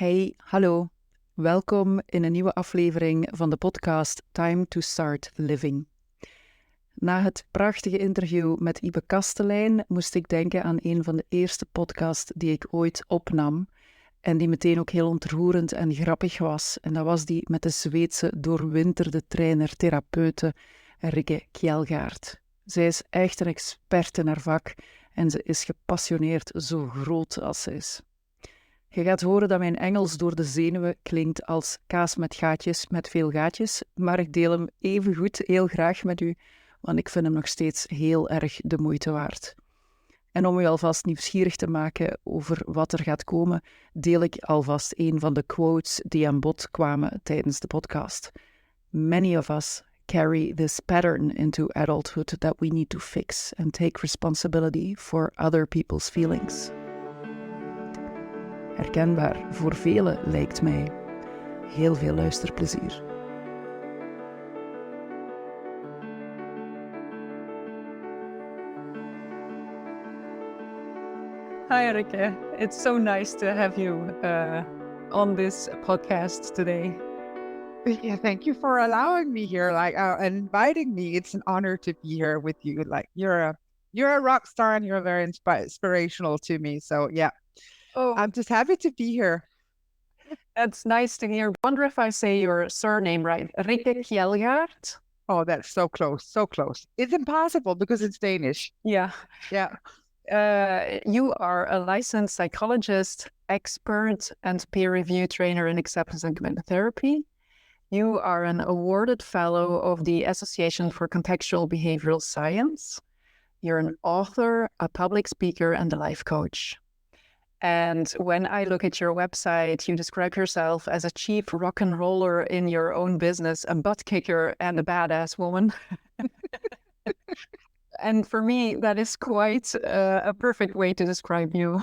Hey, hallo. Welkom in een nieuwe aflevering van de podcast Time to Start Living. Na het prachtige interview met Ibe Kastelein moest ik denken aan een van de eerste podcasts die ik ooit opnam en die meteen ook heel ontroerend en grappig was. En dat was die met de Zweedse doorwinterde trainer, therapeute Rikke Kjelgaard. Zij is echt een expert in haar vak en ze is gepassioneerd zo groot als ze is. Je gaat horen dat mijn Engels door de zenuwen klinkt als kaas met gaatjes, met veel gaatjes, maar ik deel hem evengoed heel graag met u, want ik vind hem nog steeds heel erg de moeite waard. En om u alvast nieuwsgierig te maken over wat er gaat komen, deel ik alvast een van de quotes die aan bod kwamen tijdens de podcast. Many of us carry this pattern into adulthood that we need to fix and take responsibility for other people's feelings. Herkenbaar voor velen, lijkt mij. Heel veel luisterplezier. Hi, Rikke. It's so nice to have you on this podcast today. Yeah, thank you for allowing me here, and inviting me. It's an honor to be here with you. You're a rock star, and you're very inspirational to me. So yeah. Oh, I'm just happy to be here. That's nice to hear. Wonder if I say your surname right. Rikke Kjelgaard? Oh, that's so close, so close. It's impossible because it's Danish. Yeah. Yeah. You are a licensed psychologist, expert, and peer review trainer in acceptance and commitment therapy. You are an awarded fellow of the Association for Contextual Behavioral Science. You're an author, a public speaker, and a life coach. And when I look at your website, you describe yourself as a chief rock and roller in your own business, a butt kicker, and a badass woman. And for me, that is quite a perfect way to describe you.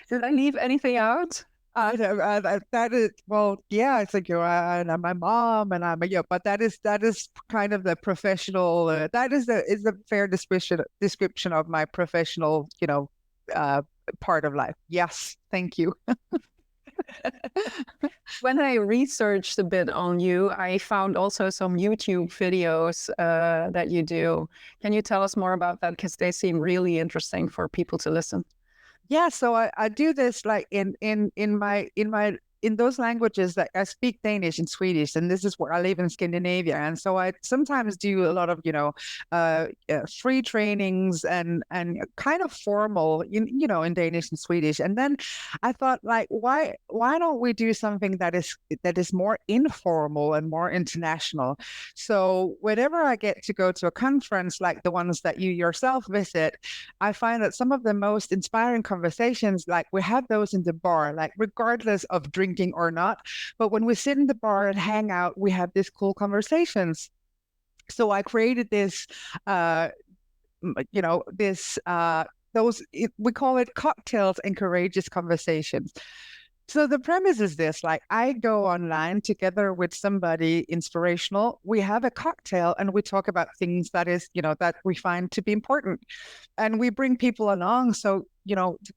Did I leave anything out? That is, well, yeah, it's like, I'm my mom and but that is kind of the professional, that is a fair description of my professional, part of life. Yes. Thank you. When I researched a bit on you, I found also some YouTube videos that you do. Can you tell us more about that? Because they seem really interesting for people to listen. Yeah, so I do this like in those languages that I speak Danish and Swedish, and this is where I live in Scandinavia. And so I sometimes do a lot of, free trainings and kind of formal, in Danish and Swedish. And then I thought, like, why don't we do something that is more informal and more international? So whenever I get to go to a conference like the ones that you yourself visit, I find that some of the most inspiring conversations, like we have those in the bar, like regardless of drinking or not, but when we sit in the bar and hang out, we have these cool conversations. So I created this, we call it cocktails and courageous conversations. So the premise is this, like I go online together with somebody inspirational, we have a cocktail and we talk about things that we find to be important. And we bring people along so,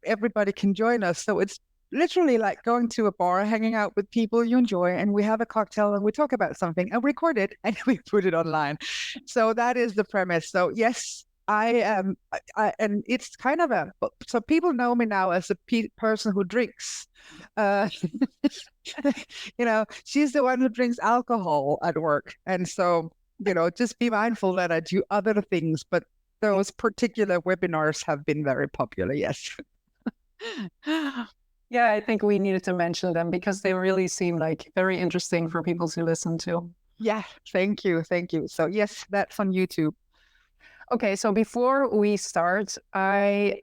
everybody can join us. So it's literally like going to a bar, hanging out with people you enjoy, and we have a cocktail and we talk about something and record it and we put it online. So that is the premise. So yes, I am, and it's kind of so people know me now as a person who drinks. She's the one who drinks alcohol at work. And so, just be mindful that I do other things, but those particular webinars have been very popular. Yes. Yeah, I think we needed to mention them because they really seem like very interesting for people to listen to. Yeah, thank you. So yes, that's on YouTube. Okay, so before we start, I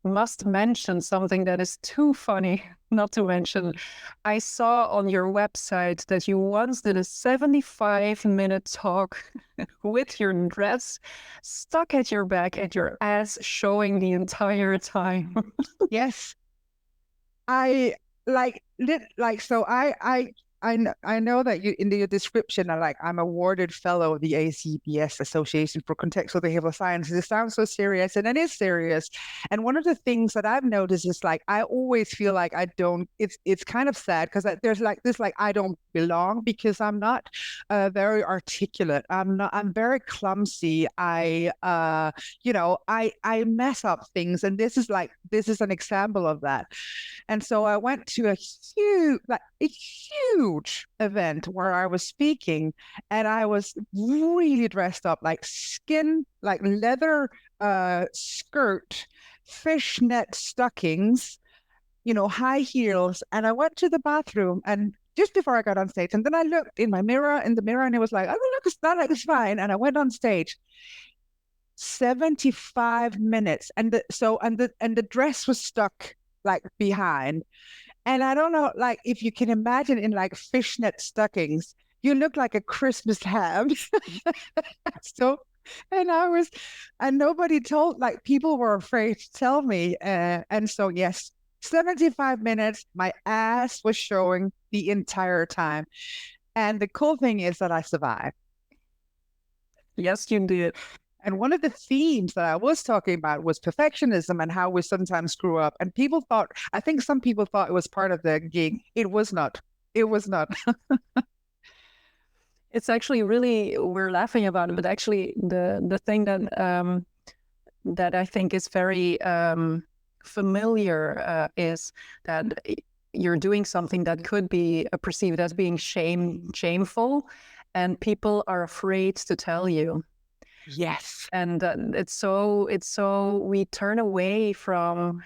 must mention something that is too funny not to mention. I saw on your website that you once did a 75-minute talk with your dress stuck at your back and your ass showing the entire time. Yes. So I I know that you in your description are like, I'm awarded fellow of the ACBS Association for Contextual Behavioral Sciences. It sounds so serious, and it is serious. And one of the things that I've noticed is like I always feel like I don't. It's kind of sad because there's like this like I don't belong because I'm not very articulate. I'm very clumsy. I mess up things, and this is an example of that. And so I went to a huge event where I was speaking, and I was really dressed up like leather skirt, fishnet stockings, high heels. And I went to the bathroom and just before I got on stage, and then I looked in the mirror, and it was like, oh, look, it's fine. And I went on stage. 75 minutes, and the dress was stuck like behind. And I don't know, like if you can imagine in like fishnet stockings, you look like a Christmas ham. So, and nobody told, like people were afraid to tell me. And so, yes, 75 minutes, my ass was showing the entire time. And the cool thing is that I survived. Yes, you did. And one of the themes that I was talking about was perfectionism and how we sometimes screw up. And I think some people thought it was part of the gig. It was not. It was not. It's actually really, we're laughing about it, but actually the thing that I think is very familiar is that you're doing something that could be perceived as being shameful, and people are afraid to tell you. Yes. And it's so we turn away from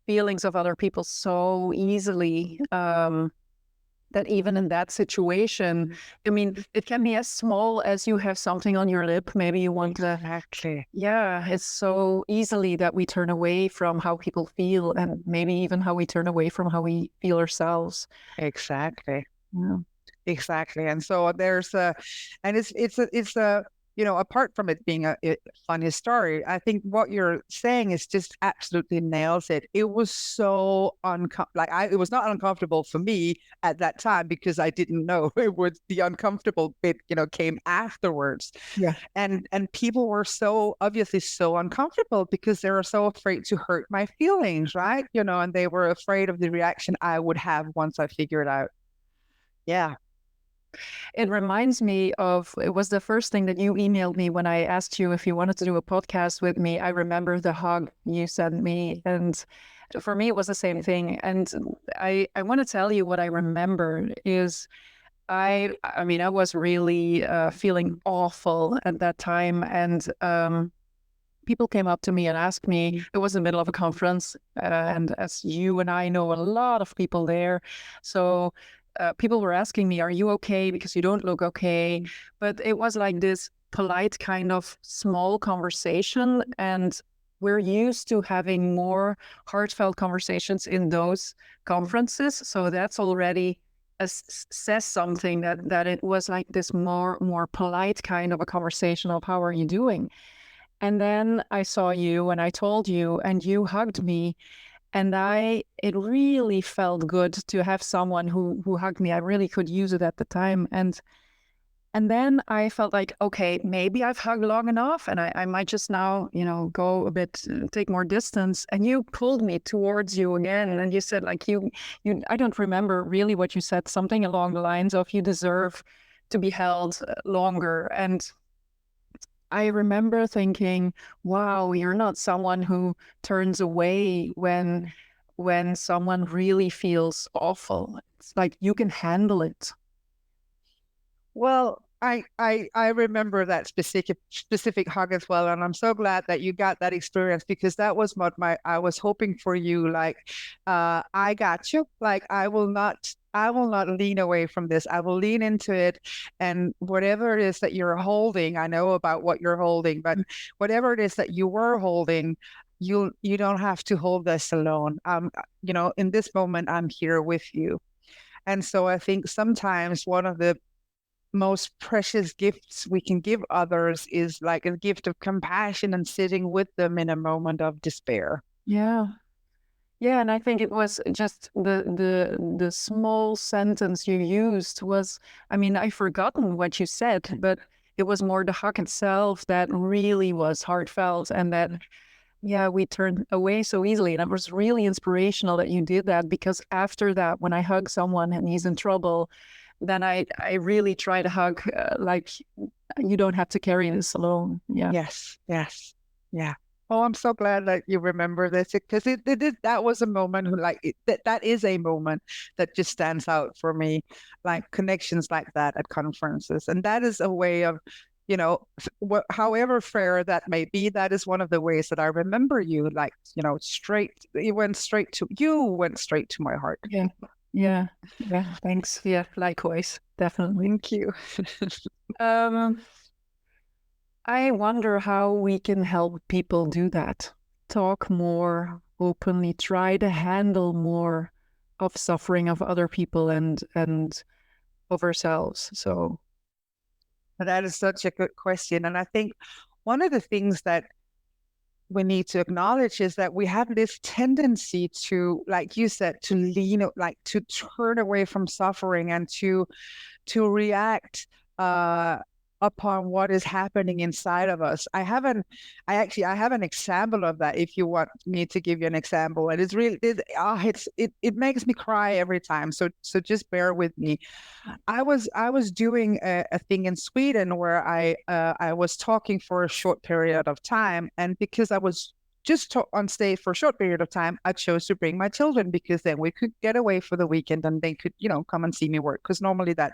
feelings of other people so easily, that even in that situation, I mean, it can be as small as you have something on your lip. Maybe you want to. Exactly. Yeah, it's so easily that we turn away from how people feel, and maybe even how we turn away from how we feel ourselves. Exactly. Yeah. Exactly. And so it's a apart from it being a funny story, I think what you're saying is just absolutely nails it. It was so it was not uncomfortable for me at that time because I didn't know it was the uncomfortable bit, came afterwards. Yeah. And people were so obviously so uncomfortable because they were so afraid to hurt my feelings, right? And they were afraid of the reaction I would have once I figured out. Yeah. It reminds me of, it was the first thing that you emailed me when I asked you if you wanted to do a podcast with me. I remember the hug you sent me, and for me, it was the same thing. And I want to tell you what I remember is I mean, I was really feeling awful at that time. And people came up to me and asked me, it was in the middle of a conference. And as you and I know, a lot of people there. So people were asking me, are you okay? Because you don't look okay. But it was like this polite kind of small conversation. And we're used to having more heartfelt conversations in those conferences. So that's already says something that it was like this more polite kind of a conversation of how are you doing? And then I saw you and I told you, and you hugged me. And it really felt good to have someone who hugged me. I really could use it at the time. And then I felt like, okay, maybe I've hugged long enough and I might just now, go a bit, take more distance. And you pulled me towards you again. And you said like, I don't remember really what you said, something along the lines of you deserve to be held longer. And I remember thinking, wow, you're not someone who turns away when someone really feels awful. It's like you can handle it. Well, I remember that specific hug as well, and I'm so glad that you got that experience because that was what I was hoping for you. Like, I got you. Like, I will not lean away from this. I will lean into it, and whatever it is that you're holding, I know about what you're holding, but whatever it is that you were holding, you don't have to hold this alone. In this moment, I'm here with you, and so I think sometimes one of the most precious gifts we can give others is like a gift of compassion and sitting with them in a moment of despair. Yeah. Yeah, and I think it was just the small sentence you used was, I mean, I've forgotten what you said, but it was more the hug itself that really was heartfelt, and that, yeah, we turned away so easily. And it was really inspirational that you did that, because after that, when I hug someone and he's in trouble, then I really try to hug, like, you don't have to carry this alone. Yeah. Yes, yes, yeah. Oh, I'm so glad that you remember this, because that was a moment that is a moment that just stands out for me, like connections like that at conferences, and that is a way of, however fair that may be, that is one of the ways that I remember you, like, you went straight to my heart. Yeah. Yeah. Yeah. Thanks. Yeah. Likewise. Definitely. Thank you. I wonder how we can help people do that. Talk more openly, try to handle more of suffering of other people and of ourselves. So That is such a good question. And I think one of the things that we need to acknowledge is that we have this tendency to, like you said, to to turn away from suffering and to react upon what is happening inside of us. I have an example of that, if you want me to give you an example. And it makes me cry every time. So just bear with me. I was doing a thing in Sweden where I was talking for a short period of time, and because I was just on stage for a short period of time, I chose to bring my children, because then we could get away for the weekend and they could, come and see me work. Because normally that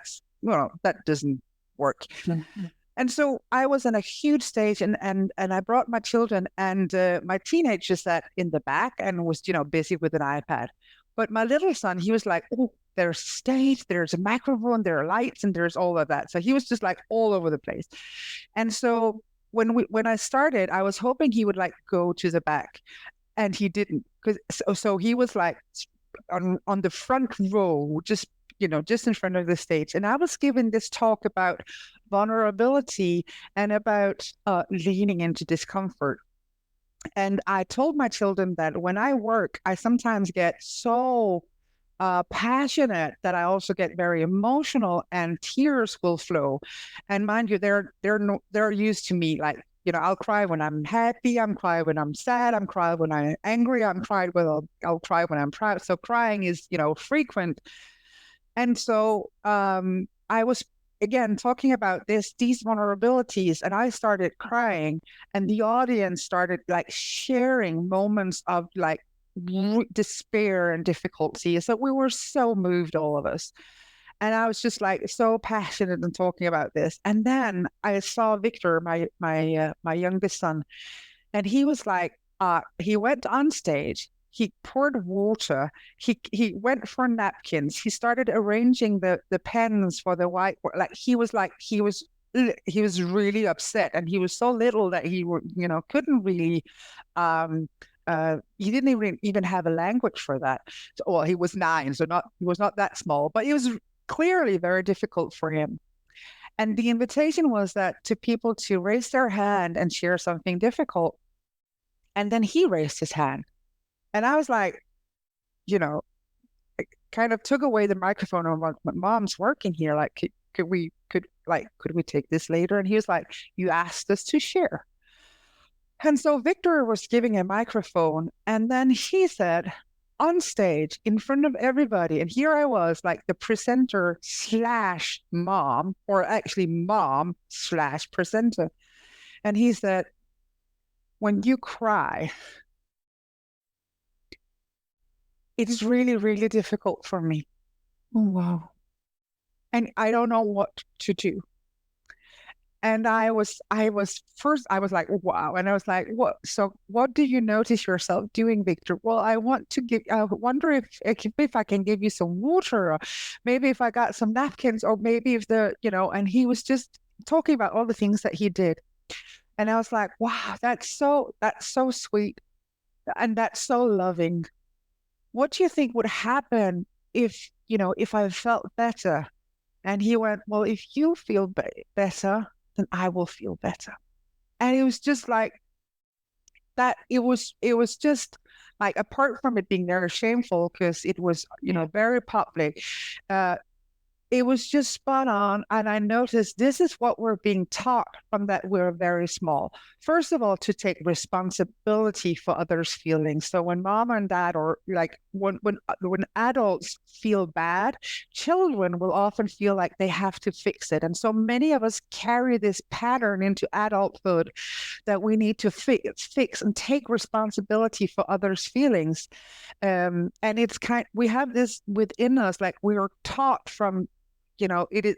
doesn't work. mm-hmm. And so I was on a huge stage, and I brought my children, and my teenager sat in the back and was, busy with an iPad. But my little son, he was like, oh, there's a stage, there's a microphone, there are lights, and there's all of that. So he was just like all over the place. And so when I started, I was hoping he would like go to the back, and he didn't. So he was like on the front row, just in front of the stage. And I was giving this talk about vulnerability and about leaning into discomfort. And I told my children that when I work, I sometimes get so passionate that I also get very emotional, and tears will flow. And mind you, they're used to me, like, I'll cry when I'm happy, I'm cry when I'm sad, I'm cry when I'm angry, I'll cry when I'm proud. So crying is, frequent. And so I was, again, talking about these vulnerabilities, and I started crying, and the audience started like sharing moments of like despair and difficulty. So we were so moved, all of us. And I was just like so passionate in talking about this. And then I saw Victor, my youngest son, and he was like, he went on stage. He poured water. He went for napkins. He started arranging the pens for the whiteboard. He was really upset, and he was so little that he couldn't really he didn't even have a language for that. So, well, he was 9, so he was not that small, but it was clearly very difficult for him. And the invitation was that to people to raise their hand and share something difficult. And then he raised his hand. And I was like, I kind of took away the microphone, and my mom's working here. Like, could we take this later? And he was like, you asked us to share. And so Victor was giving a microphone, and then he said on stage in front of everybody, and here I was like the presenter / mom, or actually mom / presenter. And he said, when you cry, it is really, really difficult for me. Oh, wow. And I don't know what to do. And I was like, wow. And I was like, what do you notice yourself doing, Victor? Well, I wonder if I can give you some water, or maybe if I got some napkins, or maybe if and he was just talking about all the things that he did. And I was like, wow, that's so sweet. And that's so loving. What do you think would happen if I felt better? And he went, well, if you feel better, then I will feel better. And it was just like that. It was just like apart from it being very shameful because it was, very public, it was just spot on. And I noticed this is what we're being taught from that we're very small. First of all, to take responsibility for others' feelings. So when mom and dad, or like when adults feel bad, children will often feel like they have to fix it. And so many of us carry this pattern into adulthood that we need to fix and take responsibility for others' feelings. And it's we have this within us, like we are taught from,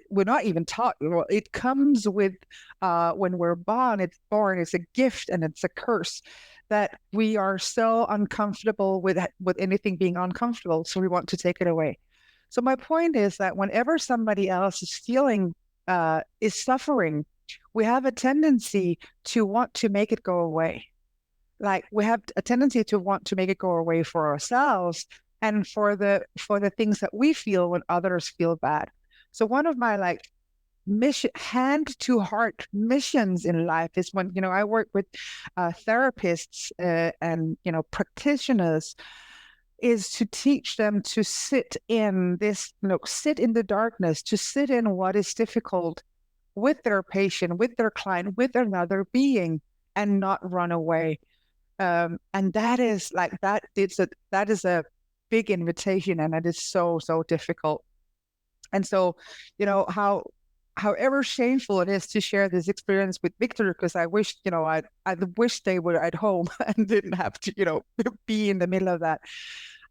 we're not even taught. It comes with when we're born. It's a gift and it's a curse that we are so uncomfortable with anything being uncomfortable. So we want to take it away. So my point is that whenever somebody else is feeling is suffering, we have a tendency to want to make it go away. Like we have a tendency to want to make it go away for ourselves and for the things that we feel when others feel bad. So one of my hand to heart missions in life is when, I work with therapists and, practitioners, is to teach them to sit in this, sit in the darkness, to sit in what is difficult with their patient, with their client, with another being, and not run away. And that is that is a big invitation, and it is so, so difficult. And so, however shameful it is to share this experience with Victor, because I wish, I wish they were at home and didn't have to, be in the middle of that.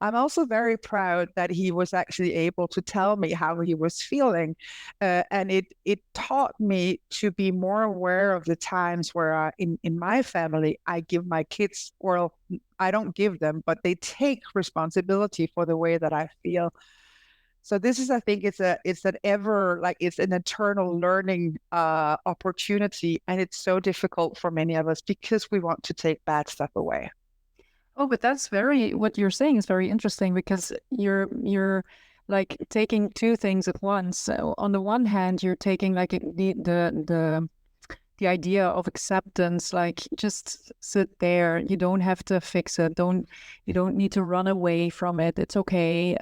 I'm also very proud that he was actually able to tell me how he was feeling. And it taught me to be more aware of the times where in my family, I give my kids, well, I don't give them, but they take responsibility for the way that I feel. So this is, I think it's an eternal learning opportunity. And it's so difficult for many of us because we want to take bad stuff away. Oh, but what you're saying is very interesting, because you're like taking two things at once. So on the one hand, you're taking like the idea of acceptance, like just sit there. You don't have to fix it. You don't need to run away from it. It's okay.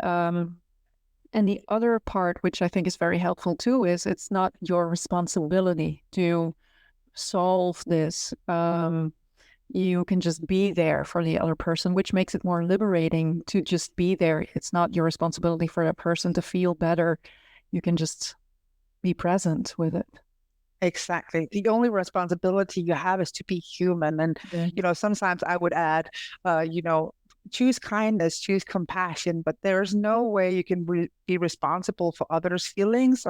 And the other part, which I think is very helpful too, is it's not your responsibility to solve this. You can just be there for the other person, which makes it more liberating to just be there. It's not your responsibility for that person to feel better. You can just be present with it. Exactly. The only responsibility you have is to be human. And, sometimes I would add, choose kindness, choose compassion, but there's no way you can be responsible for others' feelings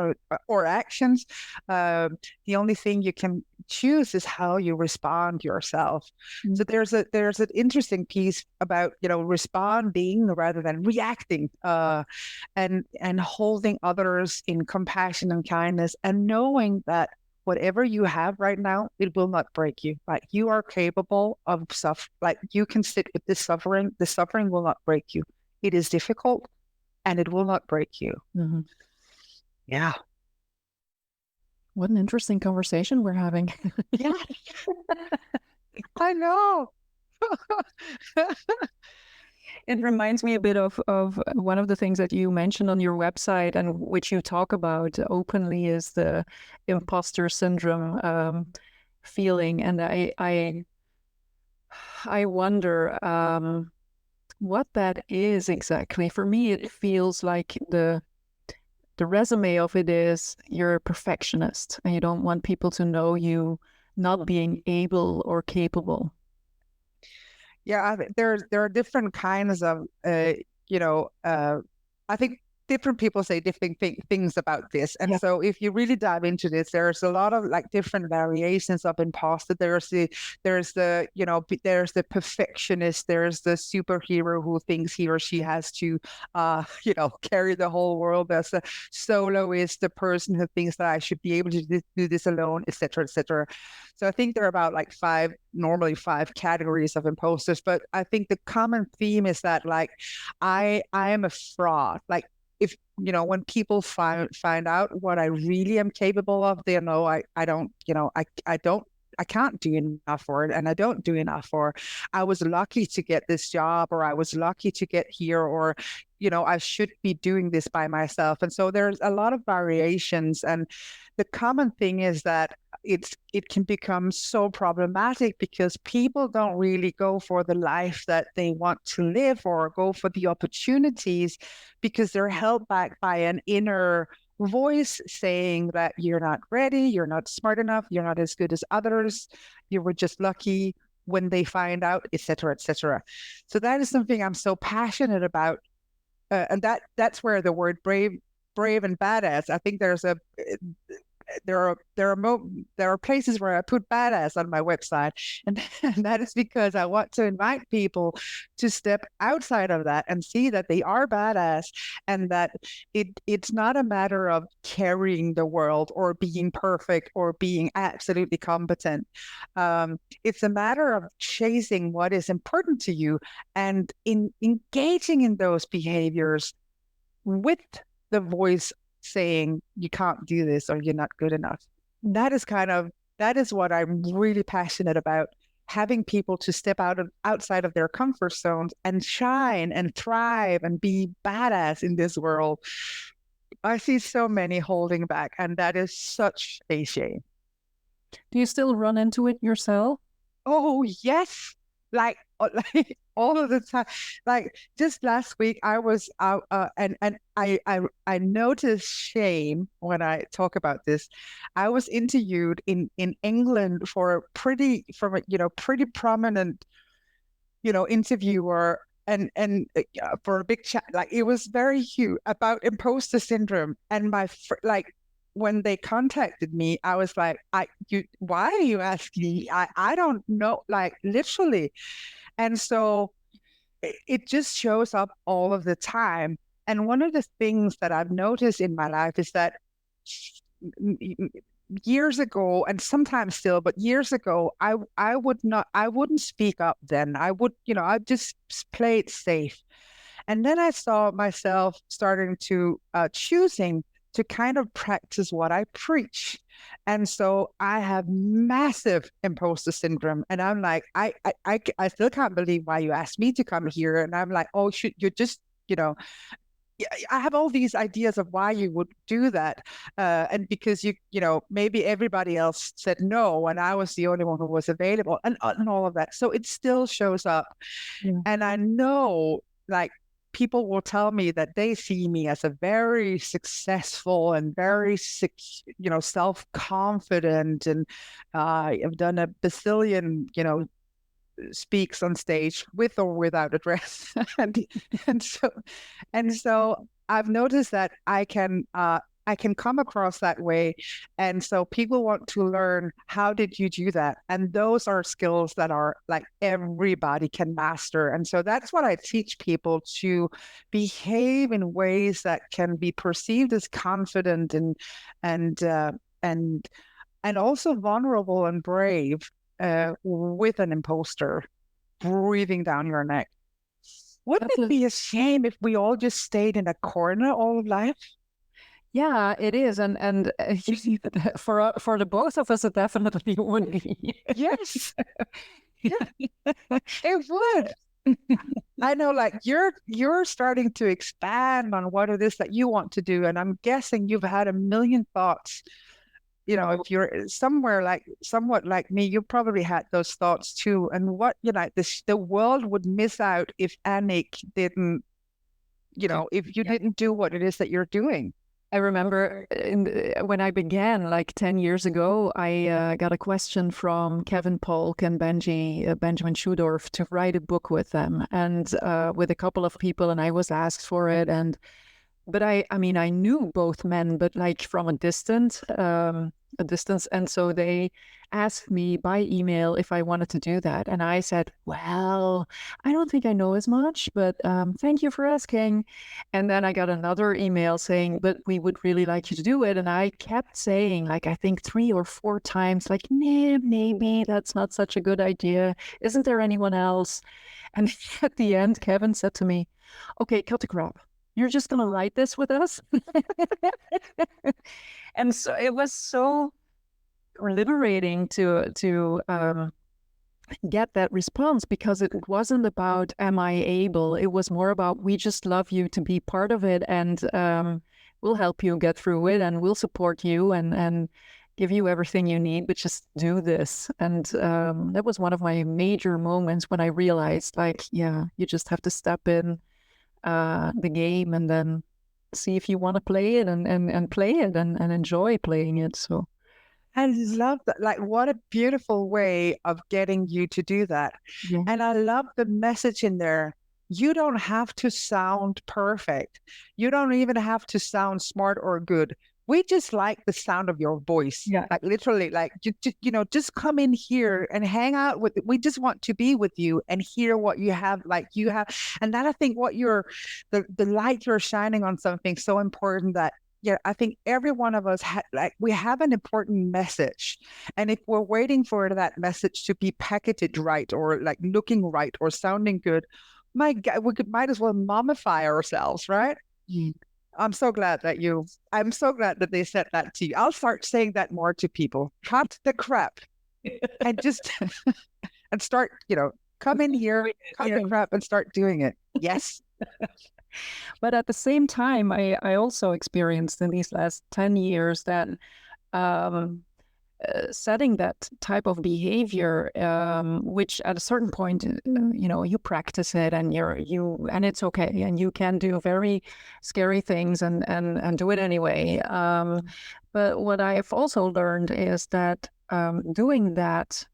or actions. The only thing you can choose is how you respond yourself. Mm-hmm. So there's an interesting piece about, responding rather than reacting, and holding others in compassion and kindness, and knowing that whatever you have right now, it will not break you. Like you are capable of like you can sit with this suffering. The suffering will not break you. It is difficult and it will not break you. Mm-hmm. Yeah. What an interesting conversation we're having. Yeah. I know. It reminds me a bit of one of the things that you mentioned on your website and which you talk about openly is the imposter syndrome feeling. And I wonder what that is exactly. For me, it feels like the resume of it is you're a perfectionist and you don't want people to know you not being able or capable. Yeah, there are different kinds of, I think different people say different things about this. And so if you really dive into this, there's a lot of like different variations of imposter. There's the perfectionist, there's the superhero who thinks he or she has to, carry the whole world. There's a soloist, the person who thinks that I should be able to do this alone, etc., etc. So I think there are about like normally five categories of imposters, but I think the common theme is that like, I am a fraud. Like, if when people find out what I really am capable of, they know I don't can't do enough for it, and I don't do enough, or I was lucky to get this job, or I was lucky to get here, or I should be doing this by myself. And so there's a lot of variations, and the common thing is that it can become so problematic because people don't really go for the life that they want to live or go for the opportunities because they're held back by an inner voice saying that you're not ready, you're not smart enough, you're not as good as others, you were just lucky when they find out, etc., etc. So that is something I'm so passionate about, and that's where the word brave and badass. I think there are places where I put badass on my website, and that is because I want to invite people to step outside of that and see that they are badass, and that it's not a matter of carrying the world or being perfect or being absolutely competent. It's a matter of chasing what is important to you and engaging in those behaviors with the voice saying you can't do this or you're not good enough. That is what I'm really passionate about, having people to step outside of their comfort zones and shine and thrive and be badass in this world. I see so many holding back, and that is such a shame. Do you still run into it yourself? Oh, yes. Like all of the time. Like just last week, I was out, and I noticed shame when I talk about this. I was interviewed in England for a pretty prominent interviewer, and for a big chat. Like it was very huge about imposter syndrome, and when they contacted me, I was like, why are you asking me? I don't know, like literally. And so it just shows up all of the time. And one of the things that I've noticed in my life is that years ago, and sometimes still, but years ago, I wouldn't speak up then. I'd just play it safe. And then I saw myself starting to choosing to kind of practice what I preach. And so I have massive imposter syndrome. And I'm like, I still can't believe why you asked me to come here. And I'm like, oh, should you just, I have all these ideas of why you would do that. And because maybe everybody else said no, and I was the only one who was available, and all of that. So it still shows up. Yeah. And I know, like, people will tell me that they see me as a very successful and very, self-confident, and I've done a bazillion, speaks on stage with or without a dress, and so I've noticed that I can come across that way, and so people want to learn, how did you do that? And those are skills that are like everybody can master. And so that's what I teach people, to behave in ways that can be perceived as confident and also vulnerable and brave, with an imposter breathing down your neck. Wouldn't it be a shame if we all just stayed in a corner all of life? Yeah, it is, and for the both of us, it definitely would be. Yes, it would. I know, like you're starting to expand on what it is that you want to do, and I'm guessing you've had a million thoughts. If you're somewhat like me, you probably had those thoughts too. And what the world would miss out if Annick didn't, if you didn't do what it is that you're doing. I remember when I began, like 10 years ago, I got a question from Kevin Polk and Benjamin Schudorf to write a book with them, and with a couple of people, and I was asked for it. But I knew both men, but like from a distance. And so they asked me by email if I wanted to do that. And I said, well, I don't think I know as much, but thank you for asking. And then I got another email saying, but we would really like you to do it. And I kept saying, like, I think 3 or 4 times, like, nah, maybe that's not such a good idea. Isn't there anyone else? And at the end, Kevin said to me, okay, cut the crap. You're just going to write this with us? And so it was so liberating to get that response, because it wasn't about am I able. It was more about we just love you to be part of it, and we'll help you get through it, and we'll support you and give you everything you need, but just do this. And that was one of my major moments when I realized, like, yeah, you just have to step in the game and then see if you want to play it and play it and enjoy playing it. So I love that. Like, what a beautiful way of getting you to do that. yeah. And I love the message in there. You don't have to sound perfect. You don't even have to sound smart or good. We just like the sound of your voice. Yeah. Like literally, like, just come in here and hang out with, we just want to be with you and hear what you have, like you have. And that, I think what the light you're shining on something so important that, yeah, I think every one of us we have an important message. And if we're waiting for that message to be packaged right, or like looking right or sounding good, my God, might as well mummify ourselves, right? Mm. I'm so glad that they said that to you. I'll start saying that more to people. Cut the crap and just and start, come in here, cut the crap and start doing it. Yes. But at the same time, I also experienced in these last 10 years that setting that type of behavior, which at a certain point, you practice it and and it's okay, and you can do very scary things and do it anyway. But what I've also learned is that doing that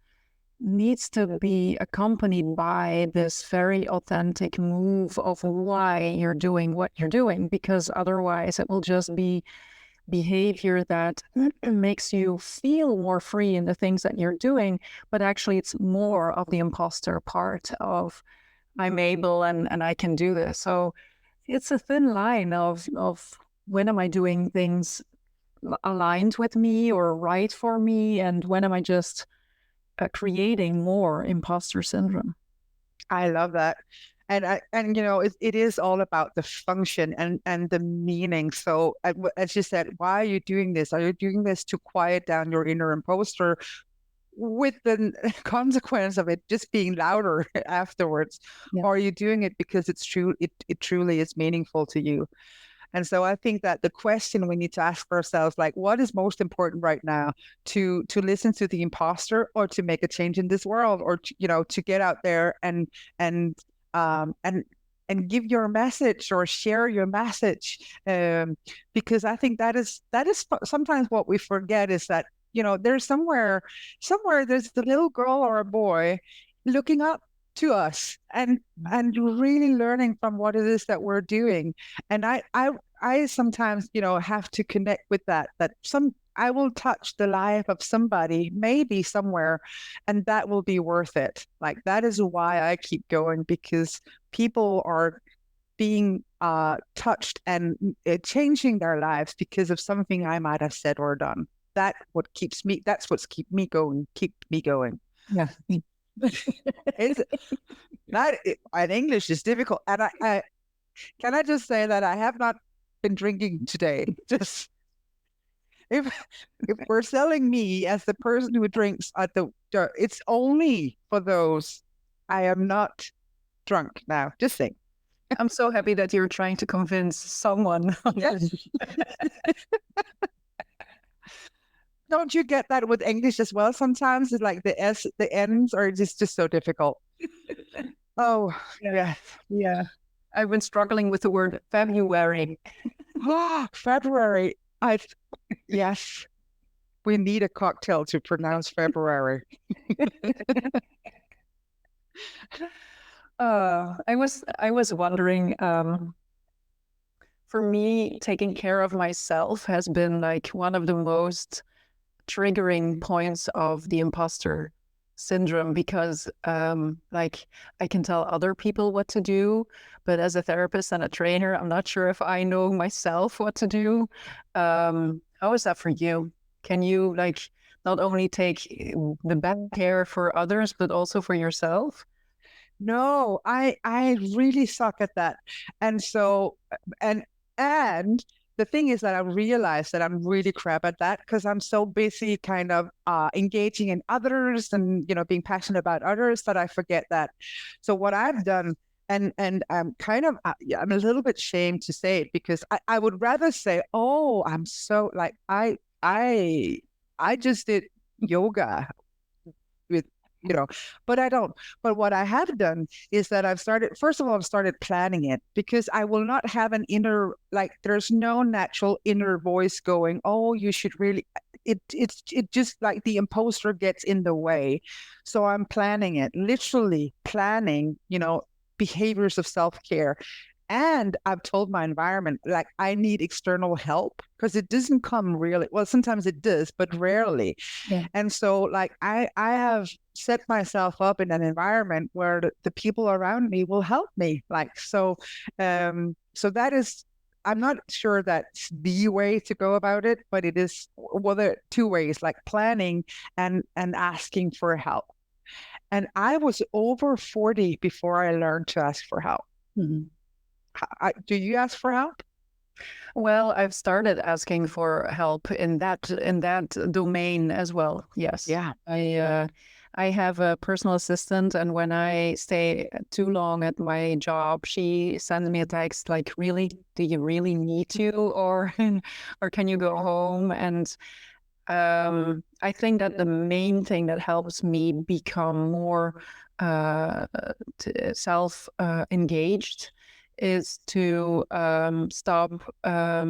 needs to be accompanied by this very authentic move of why you're doing what you're doing, because otherwise it will just be behavior that makes you feel more free in the things that you're doing, but actually it's more of the imposter part of I'm able and I can do this. So it's a thin line of when am I doing things aligned with me or right for me, and when am I just creating more imposter syndrome. I love that. And it is all about the function and the meaning. So as you said, why are you doing this? Are you doing this to quiet down your inner imposter, with the consequence of it just being louder afterwards? Yeah. Or are you doing it because it's true? It truly is meaningful to you. And so I think that the question we need to ask ourselves, like, what is most important right now, to listen to the imposter, or to make a change in this world, or to get out there and give your message or share your message, because I think that is sometimes what we forget, is that there's somewhere there's the little girl or a boy looking up to us and really learning from what it is that we're doing. And I sometimes have to connect with that I will touch the life of somebody, maybe somewhere, and that will be worth it. Like, that is why I keep going, because people are being touched and changing their lives because of something I might have said or done. That's what's keep me going. Yeah. It's not, and English is difficult. And I can I just say that I have not been drinking today. Just if we're selling me as the person who drinks at it's only for those. I am not drunk now. Just saying. I'm so happy that you're trying to convince someone. Yes. Don't you get that with English as well? Sometimes it's like the N's are just so difficult. Oh, yeah. Yeah. I've been struggling with the word February. February. Yes. We need a cocktail to pronounce February. I was wondering, for me, taking care of myself has been like one of the most triggering points of the imposter syndrome, because like I can tell other people what to do, but as a therapist and a trainer, I'm not sure if I know myself what to do. How is that for you? Can you like not only take the best care for others, but also for yourself? No, I really suck at that. And so, and the thing is that I realized that I'm really crap at that because I'm so busy kind of engaging in others and, being passionate about others that I forget that. So what I've done, and I'm kind of, I'm a little bit ashamed to say it because I would rather say, oh, I'm so like, I just did yoga with, but I don't. But what I have done is that I've started planning it because I will not have an inner, like, there's no natural inner voice going, oh, you should really, it's just like the imposter gets in the way. So I'm planning it, literally planning, behaviors of self-care. And I've told my environment, like, I need external help because it doesn't come really, well, sometimes it does, but rarely. Yeah. And so, like, I have set myself up in an environment where the people around me will help me. Like, so that is, I'm not sure that's the way to go about it, but it is, well, there are two ways, like planning and asking for help. And I was over 40 before I learned to ask for help. Mm-hmm. Do you ask for help? Well, I've started asking for help in that domain as well. Yes. Yeah. I have a personal assistant, and when I stay too long at my job, she sends me a text like, "Really? Do you really need to, or can you go home?" And I think that the main thing that helps me become more self-engaged is to stop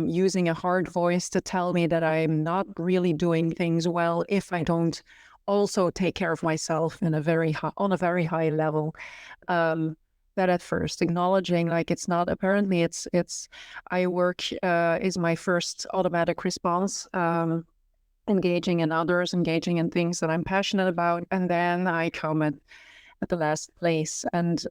using a hard voice to tell me that I'm not really doing things well if I don't also take care of myself on a very high level. That at first, acknowledging, like, it's not, apparently it's I work is my first automatic response. Engaging in others, engaging in things that I'm passionate about, and then I come at the last place. And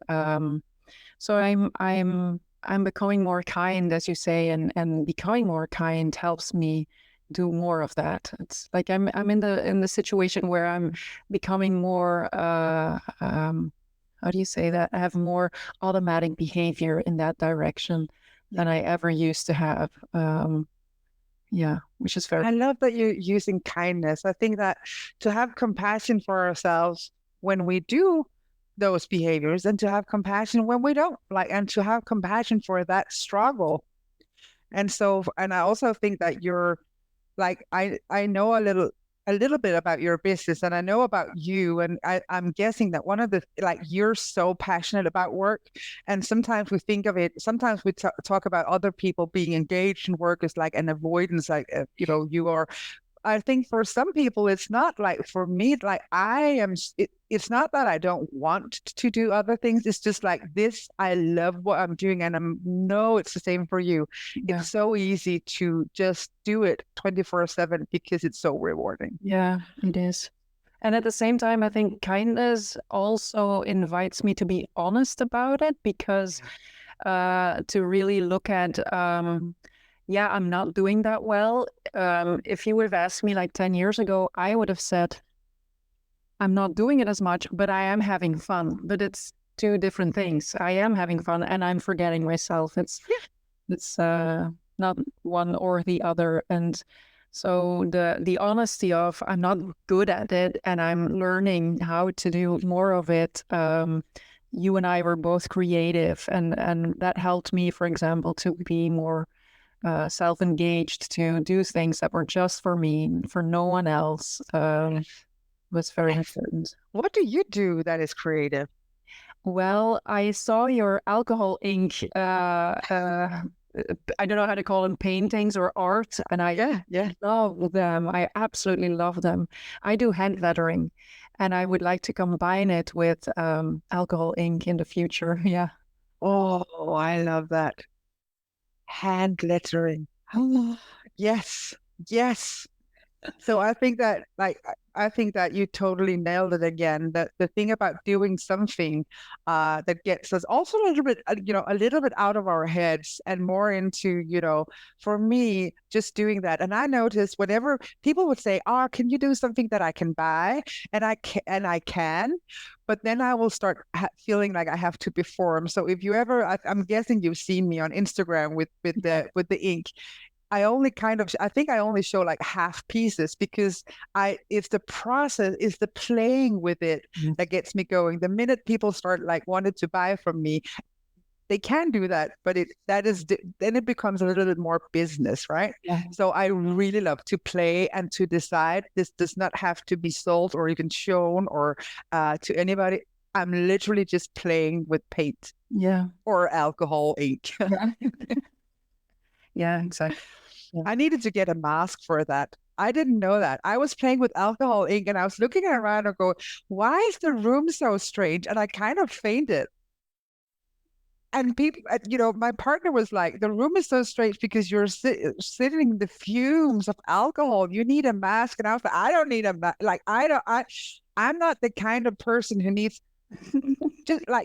so I'm becoming more kind, as you say, and becoming more kind helps me do more of that. It's like I'm in the situation where I'm becoming more how do you say that? I have more automatic behavior in that direction than I ever used to have. Yeah, which is very. I love that you're using kindness. I think that to have compassion for ourselves when we do those behaviors and to have compassion when we don't, like, and to have compassion for that struggle. And so, and I also think that you're like, I know a little bit about your business and I know about you. And I'm guessing that one of the, like, you're so passionate about work. And sometimes we think of it, sometimes we talk about other people being engaged in work as like an avoidance, like, you are. I think for some people, it's not. Like, for me, like, it's not that I don't want to do other things. It's just like this, I love what I'm doing. And it's the same for you. Yeah. It's so easy to just do it 24/7 because it's so rewarding. Yeah, it is. And at the same time, I think kindness also invites me to be honest about it, because to really look at, yeah, I'm not doing that well. If you would have asked me like 10 years ago, I would have said, I'm not doing it as much, but I am having fun. But it's two different things. I am having fun and I'm forgetting myself. It's not one or the other. And so the honesty of, I'm not good at it and I'm learning how to do more of it. You and I were both creative, and that helped me, for example, to be more self-engaged, to do things that were just for me, for no one else. Was very important. What do you do that is creative? Well, I saw your alcohol ink. I don't know how to call them, paintings or art, and I love them. I absolutely love them. I do hand lettering, and I would like to combine it with alcohol ink in the future. Yeah. Oh, I love that. Hand lettering. Yes. So I think that, like, I think that you totally nailed it again. That the thing about doing something that gets us also a little bit, a little bit out of our heads and more into, for me, just doing that. And I noticed whenever people would say, "Oh, can you do something that I can buy?" and I can, but then I will start feeling like I have to perform. So if you ever, I'm guessing you've seen me on Instagram with the ink. I think I only show like half pieces because it's the process, it's the playing with it that gets me going. The minute people start like wanted to buy from me, they can do that, but then it becomes a little bit more business, right? Yeah. So I really love to play and to decide. This does not have to be sold or even shown or to anybody. I'm literally just playing with paint. Yeah. Or alcohol ink. Yeah. Yeah, exactly. Yeah. I needed to get a mask for that. I didn't know that. I was playing with alcohol ink and I was looking around and go, why is the room so strange? And I kind of fainted. And people, my partner was like, the room is so strange because you're sitting in the fumes of alcohol. You need a mask. And I was like, I don't need a mask. Like, I'm not the kind of person who needs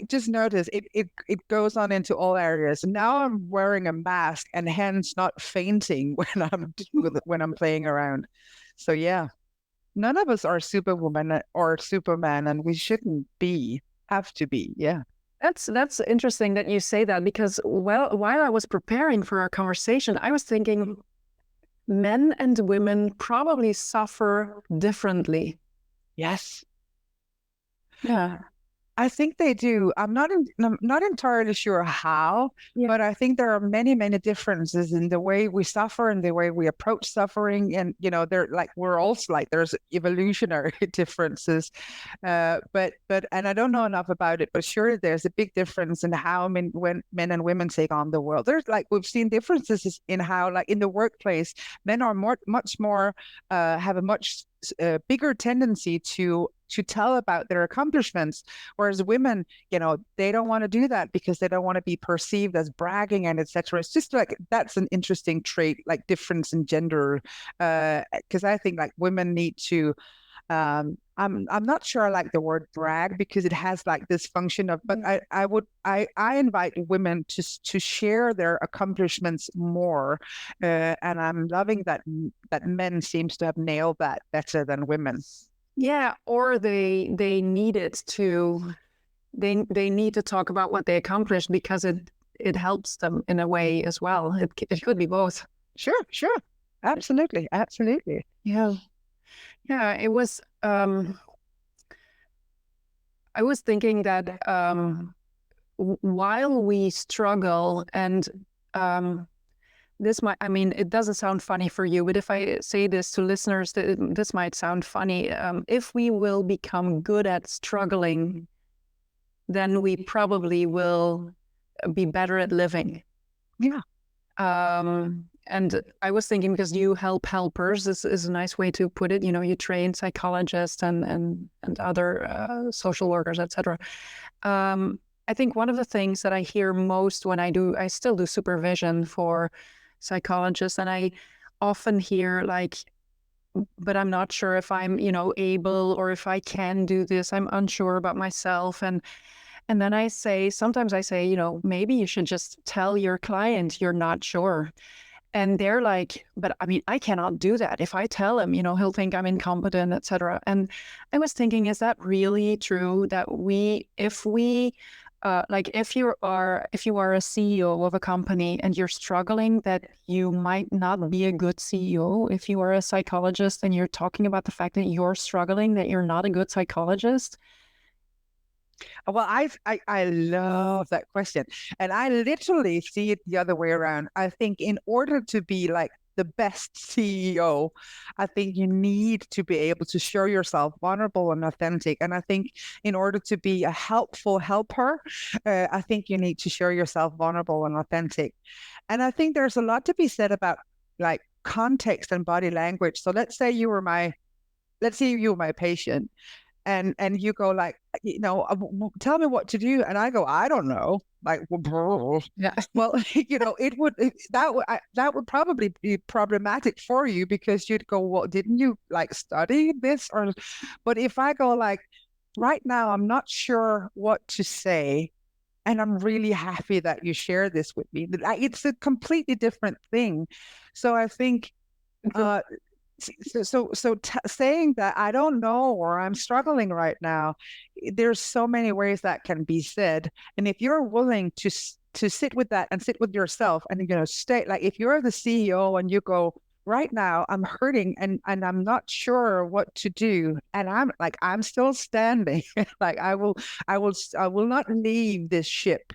just notice it goes on into all areas. Now I'm wearing a mask and hence not fainting when I'm playing around. So yeah, none of us are Superwoman or Superman, and we shouldn't have to be. Yeah. That's interesting that you say that, because while I was preparing for our conversation, I was thinking men and women probably suffer differently. Yes. Yeah. I think they do. I'm not entirely sure how, but I think there are many, many differences in the way we suffer and the way we approach suffering. And, we're also like, there's evolutionary differences. But and I don't know enough about it, but surely there's a big difference in how men and women take on the world. There's we've seen differences in how, in the workplace, men are much more, have a much bigger tendency to tell about their accomplishments, whereas women, they don't want to do that because they don't want to be perceived as bragging and etc. It's just that's an interesting trait, difference in gender, because I think women need to. I'm not sure I like the word brag because it has this function of, but I invite women to share their accomplishments more, and I'm loving that men seems to have nailed that better than women. Yeah, or they need it to, they need to talk about what they accomplished because it helps them in a way as well. It could be both. Sure, absolutely. Yeah. It was. I was thinking that while we struggle, and it doesn't sound funny for you, but if I say this to listeners, this might sound funny. If we will become good at struggling, then we probably will be better at living. Yeah. And I was thinking, because you help helpers, this is a nice way to put it. You train psychologists and other social workers, etc. I think one of the things that I hear most when I still do supervision for psychologists, and I often hear but I'm not sure if I'm, able, or if I can do this. I'm unsure about myself. And then sometimes I say, maybe you should just tell your client you're not sure. And they're like, but I cannot do that. If I tell him, he'll think I'm incompetent, etc. And I was thinking, is that really true that if you are a CEO of a company and you're struggling, that you might not be a good CEO? If you are a psychologist and you're talking about the fact that you're struggling, that you're not a good psychologist? Well, I love that question. And I literally see it the other way around. I think in order to be the best CEO, I think you need to be able to show yourself vulnerable and authentic. And I think in order to be a helpful helper, I think you need to show yourself vulnerable and authentic. And I think there's a lot to be said about context and body language. So let's say you were my patient. And you go tell me what to do, and I go, I don't know. Yeah. Well, that would probably be problematic for you because you'd go, well, didn't you study this? But if I go right now, I'm not sure what to say, and I'm really happy that you share this with me. It's a completely different thing. So I think. Saying that I don't know or I'm struggling right now, there's so many ways that can be said. And if you're willing to sit with that and sit with yourself and, stay, like if you're the CEO and you go, right now I'm hurting and I'm not sure what to do. And I'm still standing. Like I will not leave this ship.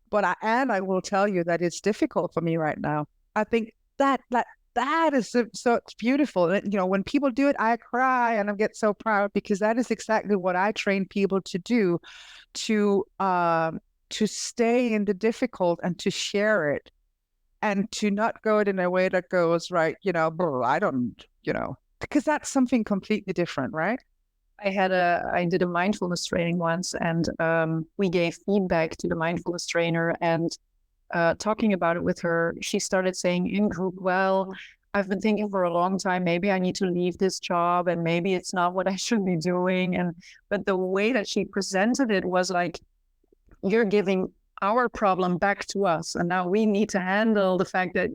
But I will tell you that it's difficult for me right now. I think that is so it's beautiful. And, when people do it, I cry and I get so proud because that is exactly what I train people to do, to stay in the difficult and to share it and to not go it in a way that goes, right, I don't, because that's something completely different, right? I did a mindfulness training once, and we gave feedback to the mindfulness trainer, and talking about it with her, she started saying in group, well, I've been thinking for a long time, maybe I need to leave this job and maybe it's not what I should be doing. But the way that she presented it was like, you're giving our problem back to us. And now we need to handle the fact that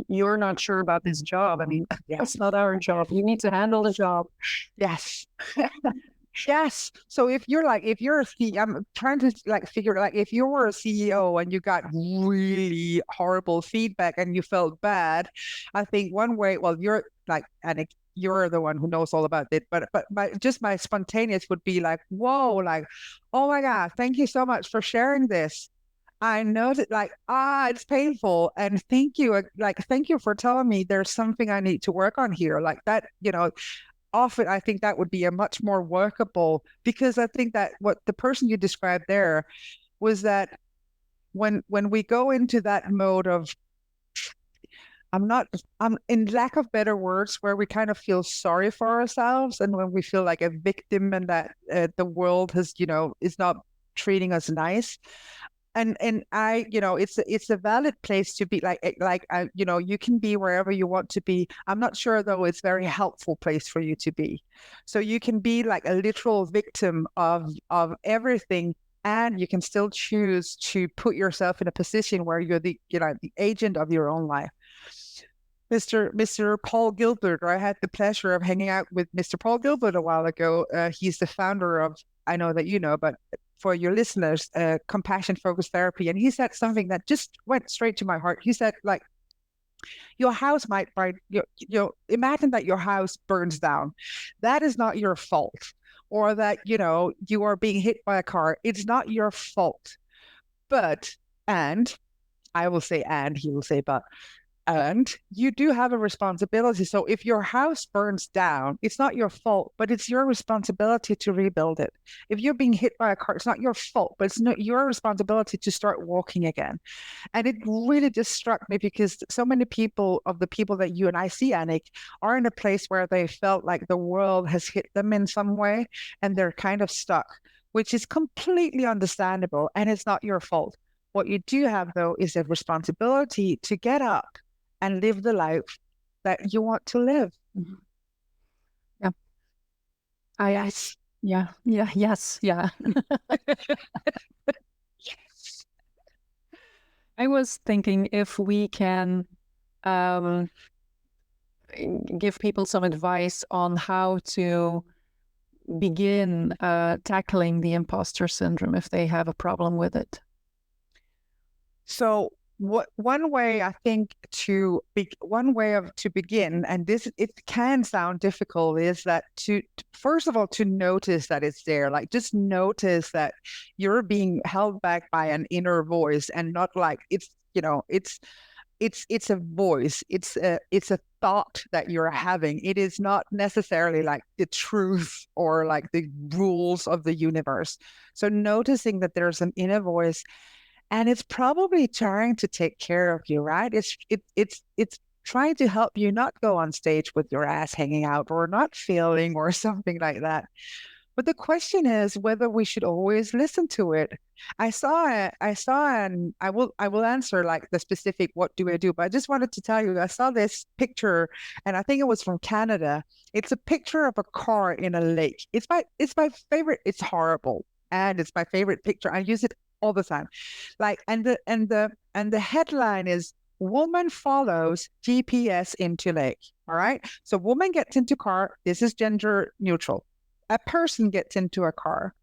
you're not sure about this job. I mean, that's not our job. You need to handle the job. Yes. Yes. So if you're a CEO, I'm trying to figure if you were a CEO and you got really horrible feedback and you felt bad, I think one way, well, you're you're the one who knows all about it, but my spontaneous would be like, whoa, like, oh my God, thank you so much for sharing this. I know that it's painful, and thank you for telling me there's something I need to work on here, like that, often I think that would be a much more workable, because I think that what the person you described there was that when we go into that mode of, I'm in lack of better words, where we kind of feel sorry for ourselves, and when we feel like a victim and that the world has, is not treating us nice. And I, it's a valid place to be, you can be wherever you want to be. I'm not sure though it's a very helpful place for you to be. So you can be like a literal victim of everything, and you can still choose to put yourself in a position where you're the agent of your own life. Mr. Paul Gilbert, or I had the pleasure of hanging out with Mr. Paul Gilbert a while ago. He's the founder of, I know that you know, but for your listeners, compassion focused therapy. And he said something that just went straight to my heart. He said, your house might burn, imagine that your house burns down. That is not your fault. Or that, you are being hit by a car. It's not your fault. And I will say, and he will say, but. And you do have a responsibility. So if your house burns down, it's not your fault, but it's your responsibility to rebuild it. If you're being hit by a car, it's not your fault, but it's not your responsibility to start walking again. And it really just struck me, because so many of the people that you and I see, Annick, are in a place where they felt like the world has hit them in some way and they're kind of stuck, which is completely understandable, and it's not your fault. What you do have, though, is a responsibility to get up and live the life that you want to live. Mm-hmm. Yeah. Yes. Yeah. Yes. I was thinking if we can give people some advice on how to begin tackling the imposter syndrome if they have a problem with it. So one way I think to begin, and it can sound difficult, is that to first of all to notice that it's there. Like, just notice that you're being held back by an inner voice, and not like it's a voice. It's a thought that you're having. It is not necessarily like the truth or like the rules of the universe. So noticing that there's an inner voice, and it's probably trying to take care of you, right? It's trying to help you not go on stage with your ass hanging out, or not failing, or something like that. But the question is whether we should always listen to it. I saw, and I will answer like the specific what do I do, but I just wanted to tell you, I saw this picture, and I think it was from Canada. It's a picture of a car in a lake. It's my favorite. It's horrible, and it's my favorite picture. I use it all the time. And the headline is, woman follows GPS into lake. All right. So woman gets into car. This is gender neutral. A person gets into a car,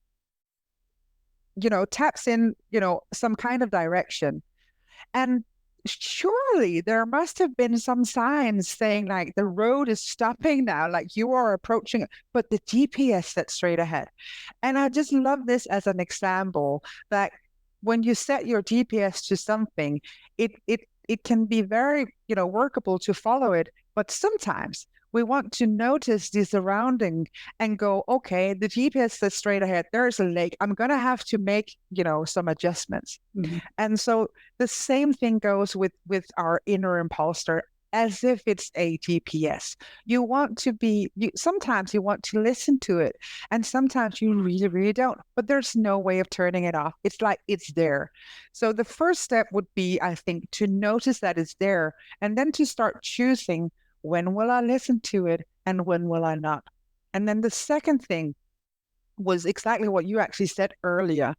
taps in, some kind of direction. And surely there must have been some signs saying like the road is stopping now, like you are approaching it, but the GPS set straight ahead. And I just love this as an example that when you set your GPS to something, it can be very, workable to follow it. But sometimes we want to notice the surrounding and go, okay, the GPS says straight ahead, there's a lake. I'm going to have to make, some adjustments. Mm-hmm. And so the same thing goes with our inner imposter, as if it's a GPS. Sometimes you want to listen to it, and sometimes you really, really don't. But there's no way of turning it off. It's like it's there. So the first step would be, I think, to notice that it's there, and then to start choosing, when will I listen to it and when will I not? And then the second thing was exactly what you actually said earlier.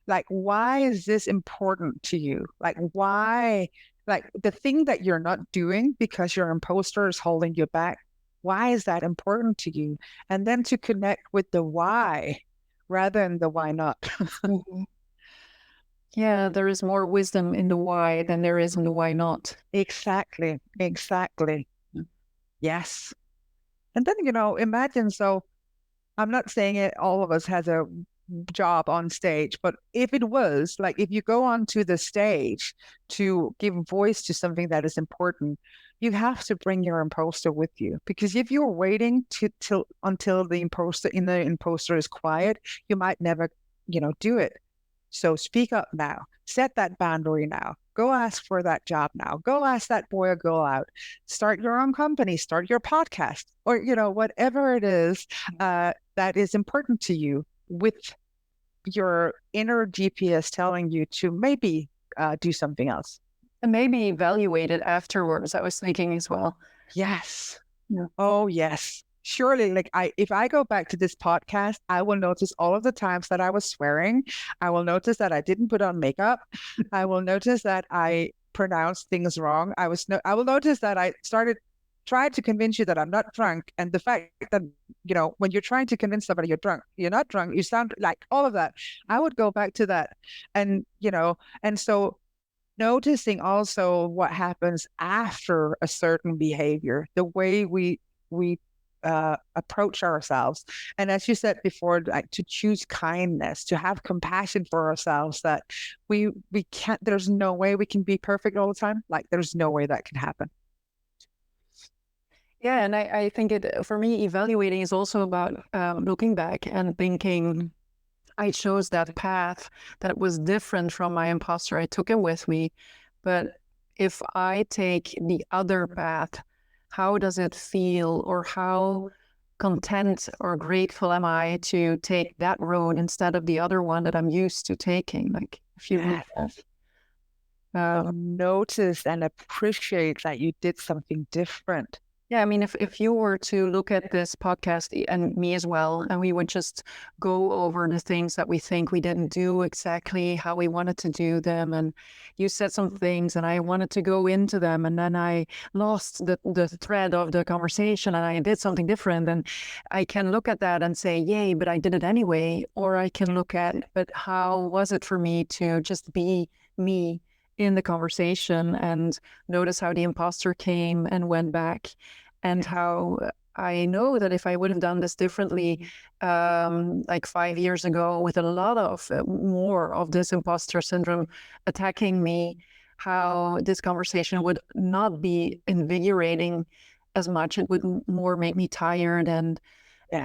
Like, why is this important to you? Like, why, like the thing that you're not doing because your imposter is holding you back, why is that important to you? And then to connect with the why rather than the why not. Mm-hmm. Yeah, there is more wisdom in the why than there is in the why not. Exactly. Yes. And then, imagine, so I'm not saying it, all of us has a job on stage, but if it was, like, if you go onto the stage to give voice to something that is important, you have to bring your imposter with you. Because if you're waiting until the imposter is quiet, you might never, do it. So speak up now. Set that boundary now. Go ask for that job now. Go ask that boy or girl out. Start your own company. Start your podcast, or whatever it is that is important to you, with your inner GPS telling you to maybe do something else. And maybe evaluate it afterwards, I was thinking as well. Yes. Yeah. Oh, yes. Surely, like if I go back to this podcast, I will notice all of the times that I was swearing. I will notice that I didn't put on makeup. I will notice that I pronounced things wrong. I will notice that I tried to convince you that I'm not drunk. And the fact that, when you're trying to convince somebody you're drunk, you're not drunk, you sound like all of that. I would go back to that. And, and so noticing also what happens after a certain behavior, the way we approach ourselves. And as you said before, like to choose kindness, to have compassion for ourselves, that we can't, there's no way we can be perfect all the time. Like there's no way that can happen. Yeah, and I think for me, evaluating is also about looking back and thinking, I chose that path that was different from my imposter. I took him with me. But if I take the other path, how does it feel, or how content or grateful am I to take that road instead of the other one that I'm used to taking? Like, if you notice and appreciate that you did something different. Yeah, I mean, if you were to look at this podcast, and me as well, and we would just go over the things that we think we didn't do exactly how we wanted to do them, and you said some things and I wanted to go into them, and then I lost the thread of the conversation and I did something different, and I can look at that and say, yay, but I did it anyway. Or I can look at, but how was it for me to just be me in the conversation, and notice how the imposter came and went back, and how I know that if I would have done this differently, like 5 years ago, with a lot of more of this imposter syndrome attacking me, how this conversation would not be invigorating as much. It would more make me tired and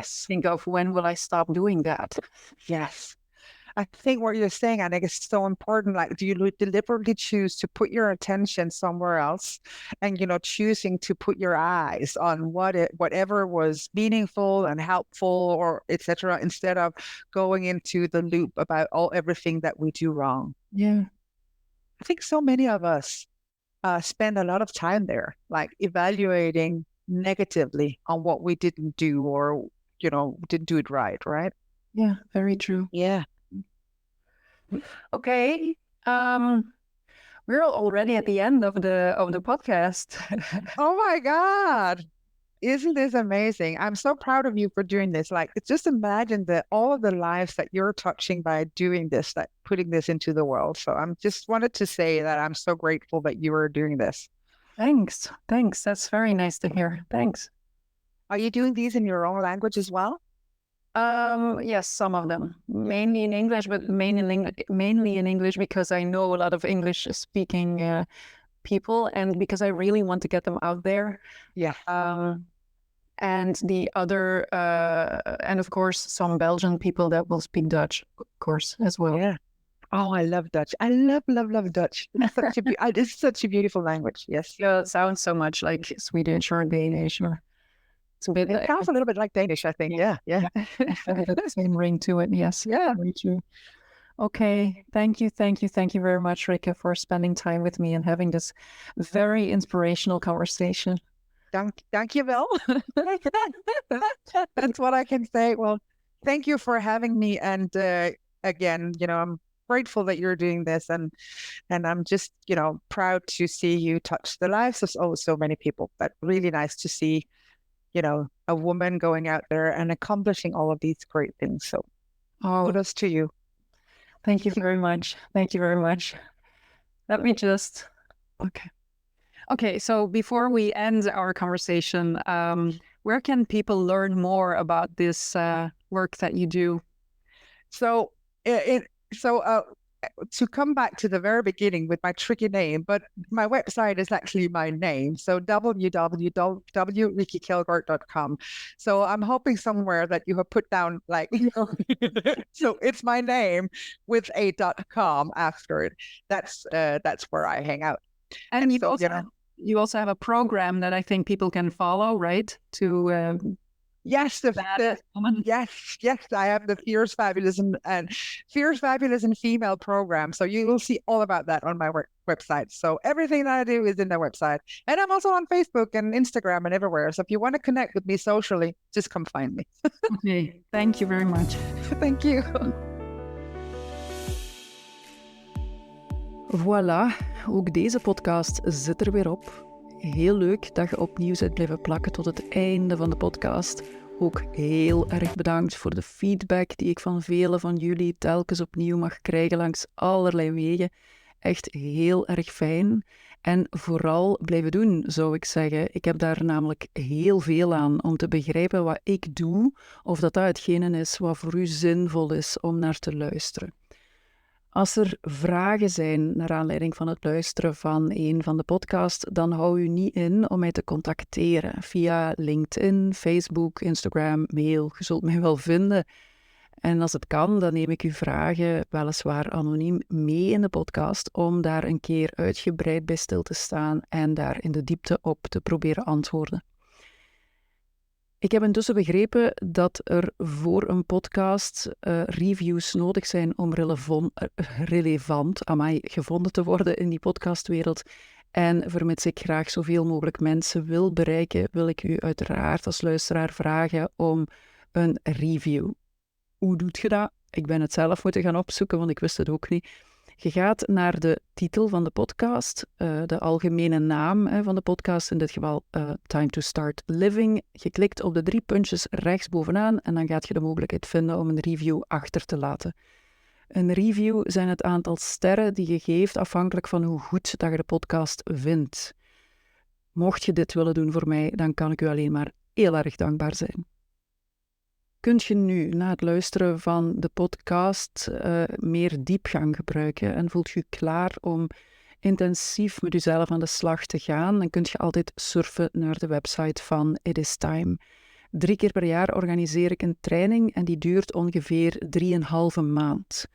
think of, when will I stop doing that? Yes. I think what you're saying, I think, is so important. Like, do you deliberately choose to put your attention somewhere else, and choosing to put your eyes on whatever was meaningful and helpful, or etc., instead of going into the loop about everything that we do wrong. Yeah, I think so many of us spend a lot of time there, like evaluating negatively on what we didn't do, or didn't do it right. Yeah, very true. Yeah. Okay. We're already at the end of the podcast. Oh my God. Isn't this amazing? I'm so proud of you for doing this. Like, just imagine all of the lives that you're touching by doing this, that putting this into the world. So I'm just wanted to say that I'm so grateful that you are doing this. Thanks. That's very nice to hear. Thanks. Are you doing these in your own language as well? Yes, some of them, mainly in English, but mainly in English because I know a lot of English speaking people, and because I really want to get them out there. Yeah. And the other, and of course, some Belgian people that will speak Dutch, of course, as well. Yeah. Oh, I love Dutch. I love Dutch. It's such a beautiful language. Yes. Yeah, it sounds so much like Swedish or Danish, or it's a bit. It sounds a little bit like Danish, I think. Yeah. The same ring to it. Yes. Yeah. Very true. Okay. Thank you very much, Rikke, for spending time with me and having this very inspirational conversation. Thank you, Bill. That's what I can say. Well, thank you for having me. And again, I'm grateful that you're doing this, and I'm just, proud to see you touch the lives of so many people. But really nice to see, a woman going out there and accomplishing all of these great things. So kudos to you. Thank you very much. Let me just, okay. So before we end our conversation, where can people learn more about this work that you do? So to come back to the very beginning with my tricky name, but my website is actually my name. So www.rikkekjelgaard.com. So I'm hoping somewhere that you have put down so it's my name with a .com after it. That's where I hang out. And you also have a program that I think people can follow, right? To Yes, yes, I have the Fierce, Fabulous and Female program. So you will see all about that on my website. So everything that I do is in the website. And I'm also on Facebook and Instagram and everywhere. So if you want to connect with me socially, just come find me. Okay, thank you very much. Thank you. Voilà, ook deze podcast zit er weer op. Heel leuk dat je opnieuw bent blijven plakken tot het einde van de podcast. Ook heel erg bedankt voor de feedback die ik van velen van jullie telkens opnieuw mag krijgen langs allerlei wegen. Echt heel erg fijn. En vooral blijven doen, zou ik zeggen. Ik heb daar namelijk heel veel aan om te begrijpen wat ik doe, of dat hetgene is wat voor u zinvol is om naar te luisteren. Als er vragen zijn naar aanleiding van het luisteren van een van de podcasts, dan hou u niet in om mij te contacteren via LinkedIn, Facebook, Instagram, mail. Je zult mij wel vinden. En als het kan, dan neem ik uw vragen weliswaar anoniem mee in de podcast om daar een keer uitgebreid bij stil te staan en daar in de diepte op te proberen antwoorden. Ik heb intussen begrepen dat er voor een podcast reviews nodig zijn om relevant gevonden te worden in die podcastwereld. En vermits ik graag zoveel mogelijk mensen wil bereiken, wil ik u uiteraard als luisteraar vragen om een review. Hoe doet je dat? Ik ben het zelf moeten gaan opzoeken, want ik wist het ook niet. Je gaat naar de titel van de podcast, de algemene naam van de podcast, in dit geval Time to Start Living. Je klikt op de 3 puntjes rechtsbovenaan en dan gaat je de mogelijkheid vinden om een review achter te laten. Een review zijn het aantal sterren die je geeft afhankelijk van hoe goed dat je de podcast vindt. Mocht je dit willen doen voor mij, dan kan ik u alleen maar heel erg dankbaar zijn. Kunt je nu na het luisteren van de podcast meer diepgang gebruiken en voelt je klaar om intensief met jezelf aan de slag te gaan, dan kunt je altijd surfen naar de website van It Is Time. 3 keer per jaar organiseer ik een training en die duurt ongeveer 3,5 maand.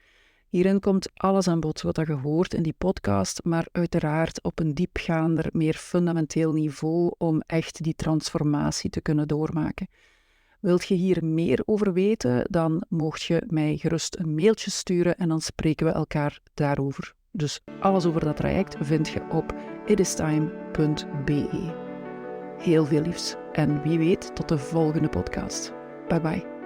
Hierin komt alles aan bod wat je hoort in die podcast, maar uiteraard op een diepgaander, meer fundamenteel niveau om echt die transformatie te kunnen doormaken. Wilt je hier meer over weten, dan mocht je mij gerust een mailtje sturen en dan spreken we elkaar daarover. Dus alles over dat traject vind je op itistime.be. Heel veel liefs en wie weet tot de volgende podcast. Bye bye.